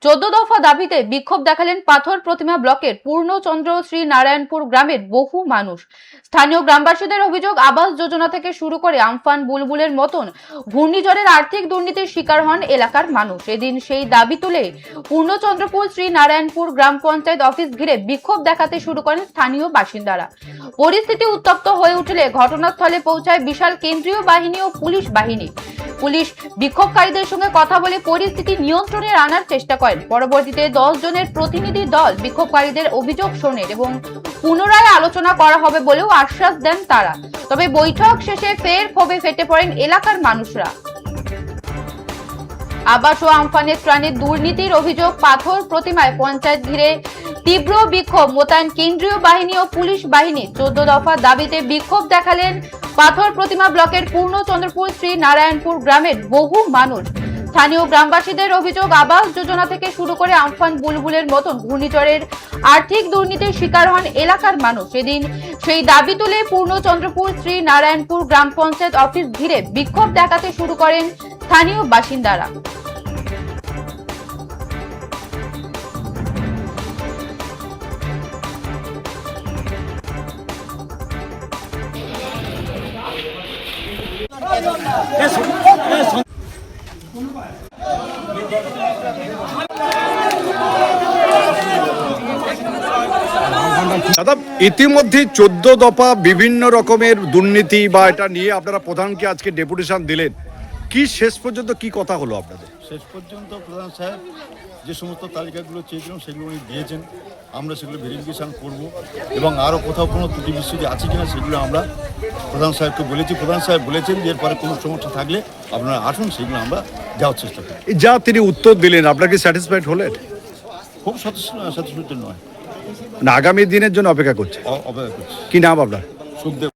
14 দফা দাবিতে বিক্ষোভ দেখালেন পাথর প্রতিমা ব্লকের পূর্ণচন্দ্র শ্রী নারায়ণপুর গ্রামের বহু মানুষ। স্থানীয় গ্রামবাসীদের অভিযোগ, আবাস যোজনা থেকে শুরু করে আমফান, বুলবুলের মতন ঘূর্ণিঝড়ের আর্থিক দুর্নীতির শিকার হন এলাকার মানুষ। এদিন সেই দাবি তুলে পূর্ণচন্দ্রপুর শ্রী নারায়ণপুর গ্রাম পঞ্চায়েত অফিস ঘিরে বিক্ষোভ দেখাতে শুরু করেন স্থানীয় বাসিন্দারা। পরিস্থিতি উত্তপ্ত হয়ে উঠলে ঘটনাস্থলে পৌঁছায় বিশাল কেন্দ্রীয় বাহিনী ও পুলিশ বাহিনী। পুলিশ বিক্ষোভকারীদের সঙ্গে কথা বলে পরিস্থিতি নিয়ন্ত্রণে আনার চেষ্টা করেন। পরবর্তীতে 10 জনের প্রতিনিধি দল বিক্ষোভকারীদের অভিযোগ শোনেন এবং পুনরায় আলোচনা করা হবে বলেও আশ্বাস দেন তারা। তবে বৈঠক শেষে ফের ক্ষোভে ফেটে পড়েন এলাকার মানুষরা। আবাস ও আমফানের ত্রাণের দুর্নীতির অভিযোগ, পাথর প্রতিমায় পঞ্চায়েত ঘিরে তীব্র বিক্ষোভ, মোতায়েন কেন্দ্রীয় বাহিনী ও পুলিশ বাহিনী। 14 দফা দাবিতে বিক্ষোভ দেখালেন পাথর প্রতিমা ব্লকের পূর্ণচন্দ্রপুর শ্রী নারায়ণপুর গ্রামের বহু মানুষ। স্থানীয় গ্রামবাসীদের অভিযোগ, আবাস যোজনা থেকে শুরু করে আমফান, বুলবুলের মতন ঘূর্ণিঝড়ের আর্থিক দুর্নীতির শিকার হন এলাকার মানুষ। এদিন সেই দাবি তুলে পূর্ণচন্দ্রপুর শ্রী নারায়ণপুর গ্রাম পঞ্চায়েত অফিস ঘিরে বিক্ষোভ দেখাতে শুরু করেন স্থানীয় বাসিন্দারা। দাদা, ইতিমধ্যে 14 দফা বিভিন্ন রকমের দুর্নীতি বা এটা নিয়ে আপনারা প্রধানকে আজকে ডেপুটেশন দিলেন, কি শেষ পর্যন্ত কি কথা হলো আপনাদের? শেষ পর্যন্ত প্রধান সাহেব যে সমস্ত তালিকাগুলো চেয়েছিলাম সেগুলো উনি দিয়েছেন। আমরা সেগুলো ভেরিফিকেশান করব এবং আরও কোথাও কোনো ত্রুটি বিচ্যুতি আছে কিনা সেগুলো আমরা প্রধান সাহেবকে বলেছি। প্রধান সাহেব বলেছেন যে এরপরে কোনো সমস্যা থাকলে আপনারা আসুন, সেগুলো আমরা যাওয়ার চেষ্টা করি। যা তিনি উত্তর দিলেন, আপনারা কি স্যাটিসফাইড হলেন? খুব সচেতন নয়, না, আগামী দিনের জন্য অপেক্ষা করছে? অপেক্ষা করছি। কি নাম আপনার? সুখদেব।